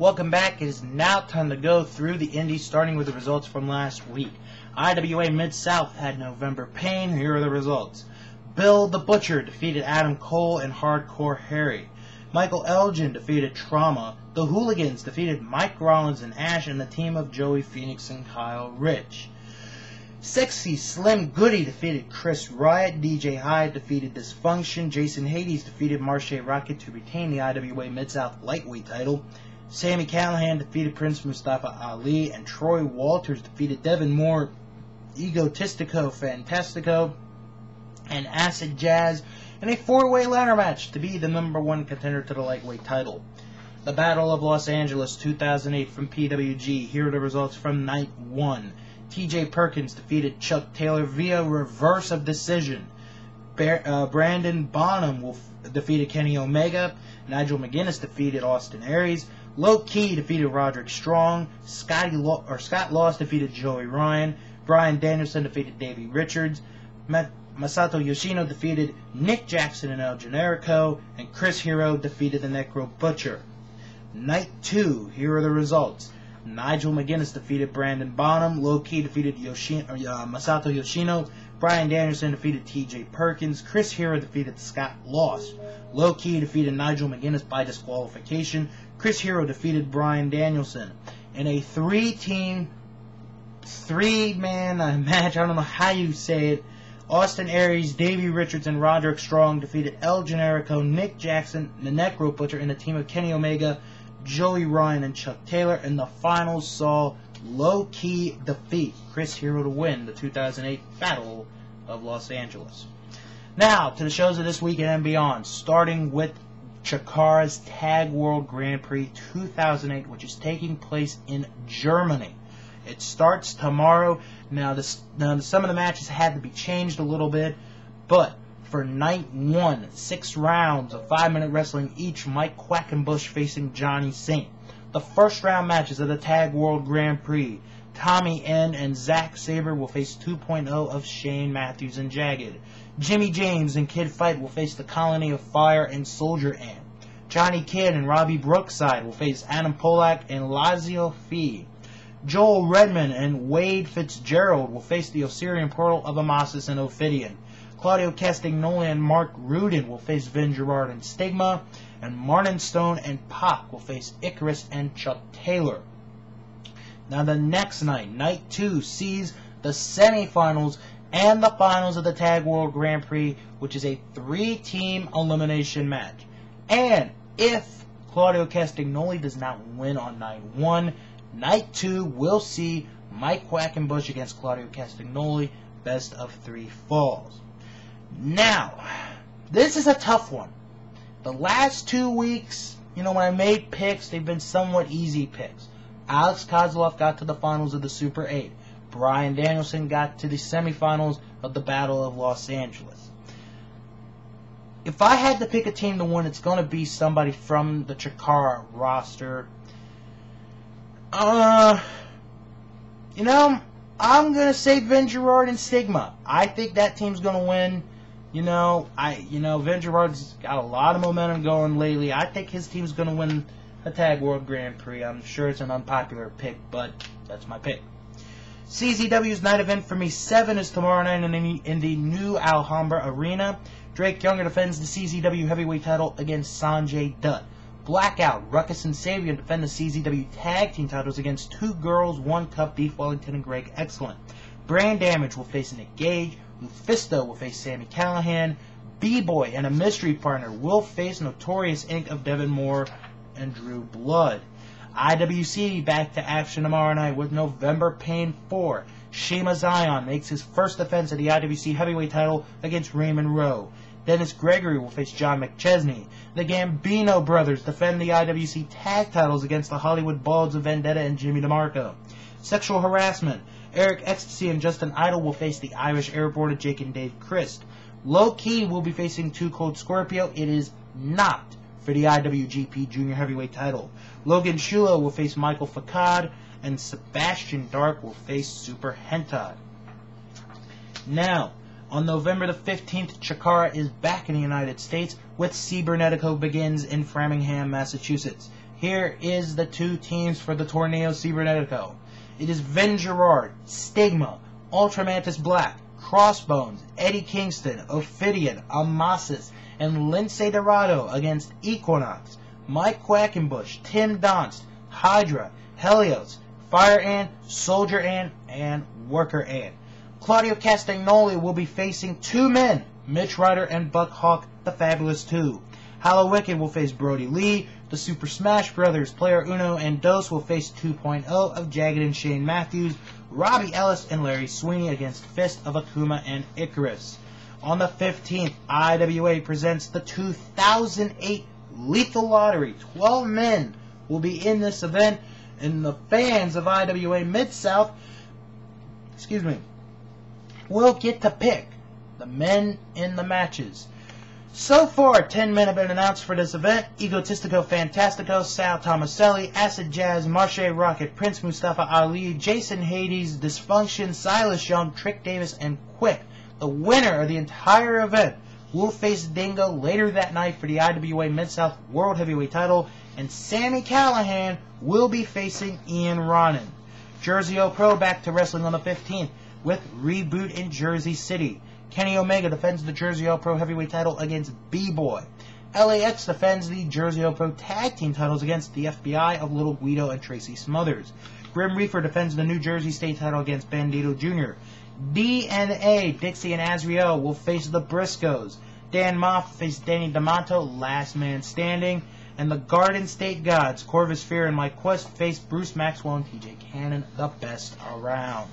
Welcome back. It is now time to go through the indies, starting with the results from last week. IWA Mid-South had November Pain. Here are the results. Bill the Butcher defeated Adam Cole and Hardcore Harry. Michael Elgin defeated Trauma. The Hooligans defeated Mike Rollins and Ash, and the team of Joey Phoenix and Kyle Rich. Sexy Slim Goody defeated Chris Riot. DJ Hyde defeated Dysfunction. Jason Hades defeated Marche Rocket to retain the IWA Mid-South Lightweight title. Sami Callihan defeated Prince Mustafa Ali, and Troy Walters defeated Devin Moore, Egotistico Fantastico, and Acid Jazz in a four-way ladder match to be the #1 contender to the lightweight title. The Battle of Los Angeles 2008 from PWG. Here are the results from Night 1. TJ Perkins defeated Chuck Taylor via reverse of decision. Brandon Bonham defeated Kenny Omega. Nigel McGuinness defeated Austin Aries. Low Key defeated Roderick Strong. Scott Loss defeated Joey Ryan. Bryan Danielson defeated Davey Richards. Masato Yoshino defeated Nick Jackson and El Generico. And Chris Hero defeated the Necro Butcher. Night 2, here are the results. Nigel McGuinness defeated Brandon Bonham. Low Key defeated Masato Yoshino. Bryan Danielson defeated TJ Perkins. Chris Hero defeated Scott Loss. Low Key defeated Nigel McGuinness by disqualification. Chris Hero defeated Bryan Danielson. In a three-man match, I don't know how you say it, Austin Aries, Davey Richards, and Roderick Strong defeated El Generico, Nick Jackson, the Necro Butcher, and the team of Kenny Omega, Joey Ryan, and Chuck Taylor. And the finals saw Low Key defeat Chris Hero to win the 2008 Battle of Los Angeles. Now, to the shows of this weekend and beyond, starting with Chikara's Tag World Grand Prix 2008, which is taking place in Germany. It starts tomorrow. Now, some of the matches had to be changed a little bit, but for Night 1, 6 rounds of 5-minute wrestling each, Mike Quackenbush facing Johnny Saint. The first round matches of the Tag World Grand Prix, Tommy N and Zack Sabre will face 2.0 of Shane Matthews and Jagged. Jimmy James and Kid Fight will face the Colony of Fire and Soldier Ant. Johnny Kidd and Robbie Brookside will face Adam Polak and Lazio Fee. Joel Redman and Wade Fitzgerald will face the Osirian Portal of Amasis and Ophidian. Claudio Castagnoli and Mark Rudin will face Vin Gerard and Stigma. And Martin Stone and Pac will face Icarus and Chuck Taylor. Now the next night, Night 2, sees the semifinals and the finals of the Tag World Grand Prix, which is a 3-team elimination match. And if Claudio Castagnoli does not win on Night 1, Night 2 will see Mike Quackenbush against Claudio Castagnoli, best of 3 falls. Now, this is a tough one. The last 2 weeks, when I made picks, they've been somewhat easy picks. Alex Kozlov got to the finals of the Super 8. Bryan Danielson got to the semifinals of the Battle of Los Angeles. If I had to pick a team to win, it's going to be somebody from the Chikara roster. I'm going to say Vin Gerard and Stigma. I think that team's going to win. Vin Gerard's got a lot of momentum going lately. I think his team's going to win the Tag World Grand Prix. I'm sure it's an unpopular pick, but that's my pick. CZW's Night of Infamy 7 is tomorrow night in the new Alhambra Arena. Drake Younger defends the CZW Heavyweight title against Sanjay Dutt. Blackout, Ruckus, and Sabian defend the CZW Tag Team titles against 2 Girls, 1 Cup, Beef Wellington, and Greg Excellent. Brain Damage will face Nick Gage. Lufisto will face Sami Callihan. B-Boy and a mystery partner will face Notorious Inc. of Devin Moore and Drew Blood. IWC back to action tomorrow night with November Pain 4. Shima Zion makes his first defense of the IWC Heavyweight title against Raymond Rowe. Dennis Gregory will face John McChesney. The Gambino brothers defend the IWC Tag titles against the Hollywood Balds of Vendetta and Jimmy DeMarco. Sexual Harassment. Eric Ecstasy and Justin Idol will face the Irish Airborne of Jake and Dave Christ. Low Key will be facing 2 Cold Scorpio. It is not for the IWGP Junior Heavyweight title. Logan Shulo will face Michael Facade, and Sebastian Dark will face Super Hentai. Now, on November the 15th, Chikara is back in the United States with Cybernetico begins in Framingham, Massachusetts. Here is the two teams for the Torneo Cibernetico. It is Vin Gerard, Stigma, Ultramantis Black, Crossbones, Eddie Kingston, Ophidian, Amasis, and Lince Dorado against Equinox, Mike Quackenbush, Tim Donst, Hydra, Helios, Fire Ann, Soldier Ann, and Worker Ann. Claudio Castagnoli will be facing two men, Mitch Ryder and Buck Hawk, the Fabulous Two. Hollow Wicked will face Brody Lee. The Super Smash Brothers, Player Uno and Dos will face 2.0 of Jagged and Shane Matthews, Robbie Ellis, and Larry Sweeney against Fist of Akuma and Icarus. On the 15th, IWA presents the 2008 Lethal Lottery. 12 men will be in this event, and the fans of IWA Mid-South, will get to pick the men in the matches. So far, 10 men have been announced for this event. Egotistico Fantastico, Sal Tomaselli, Acid Jazz, Marche Rocket, Prince Mustafa Ali, Jason Hades, Dysfunction, Silas Young, Trick Davis, and Quick. The winner of the entire event will face Dingo later that night for the IWA Mid-South World Heavyweight title, and Sami Callihan will be facing Ian Ronan. Jersey O Pro back to wrestling on the 15th with Reboot in Jersey City. Kenny Omega defends the Jersey O Pro Heavyweight title against B-Boy. LAX defends the Jersey O Pro Tag Team titles against the FBI of Little Guido and Tracy Smothers. Grim Reaper defends the New Jersey State title against Bandito Jr. DNA, Dixie and Azriel will face the Briscoes. Dan Moff will face Danny D'Amato, Last Man Standing. And the Garden State Gods, Corvus Fear and Mike Quest, face Bruce Maxwell and TJ Cannon, the best around.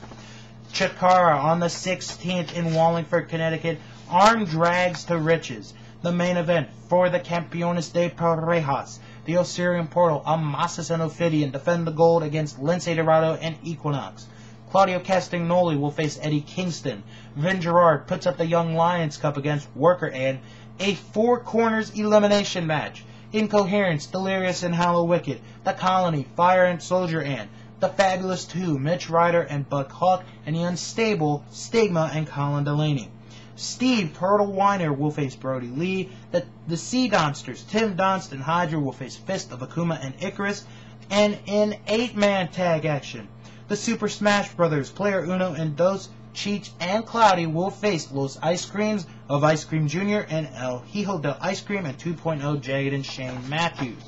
Chikara on the 16th in Wallingford, Connecticut. Armed Drags to Riches. The main event for the Campeones de Parejas. The Osirian Portal, Amasis and Ophidian defend the gold against Lince Dorado and Equinox. Claudio Castagnoli will face Eddie Kingston. Vin Gerard puts up the Young Lions Cup against Worker Ann. A Four Corners elimination match. Incoherence, Delirious and Hollow Wicked. The Colony, Fire and Soldier Ann. The Fabulous Two, Mitch Ryder and Buck Hawk, and the Unstable, Stigma and Colin Delaney. Steve Turtle Weiner will face Brody Lee. The Sea Donsters, Tim Donst and Hydra will face Fist of Akuma and Icarus. And in 8-man tag action, the Super Smash Brothers, Player Uno and Dos, Cheech and Cloudy will face Los Ice Creams of Ice Cream Jr. and El Hijo del Ice Cream and 2.0 Jagged and Shane Matthews.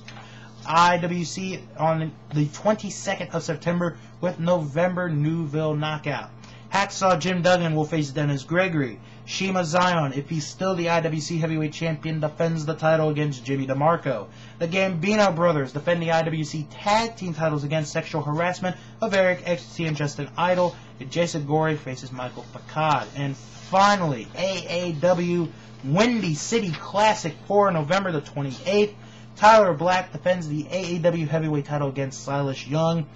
IWC on the 22nd of September with November Newville Knockout. Hacksaw Jim Duggan will face Dennis Gregory. Shima Zion, if he's still the IWC Heavyweight Champion, defends the title against Jimmy DeMarco. The Gambino Brothers defend the IWC Tag Team titles against sexual harassment of Eric Ecstasy and Justin Idol. And Jason Gorey faces Michael Picard. And finally, AAW Windy City Classic for November the 28th. Tyler Black defends the AAW Heavyweight title against Silas Young.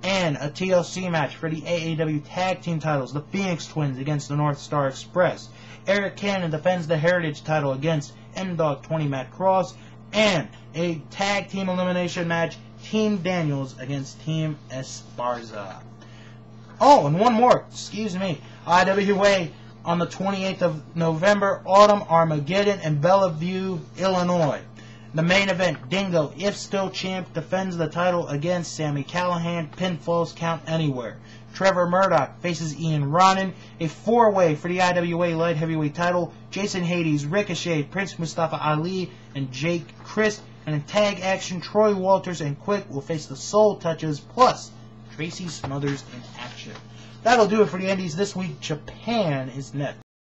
And a TLC match for the AAW Tag Team titles, the Phoenix Twins against the North Star Express. Eric Cannon defends the Heritage title against M-Dog 20 Matt Cross. And a Tag Team Elimination match, Team Daniels against Team Esparza. Oh, and one more, IWA on the 28th of November, Autumn Armageddon in Bellevue, Illinois. The main event, Dingo, if still champ, defends the title against Sami Callihan, pinfalls count anywhere. Trevor Murdoch faces Ian Ronan, a four-way for the IWA Light Heavyweight title. Jason Hades, Ricochet, Prince Mustafa Ali, and Jake Christ. And in tag action, Troy Walters and Quick will face the Soul Touches, plus Tracy Smothers in action. That'll do it for the Indies this week. Japan is next.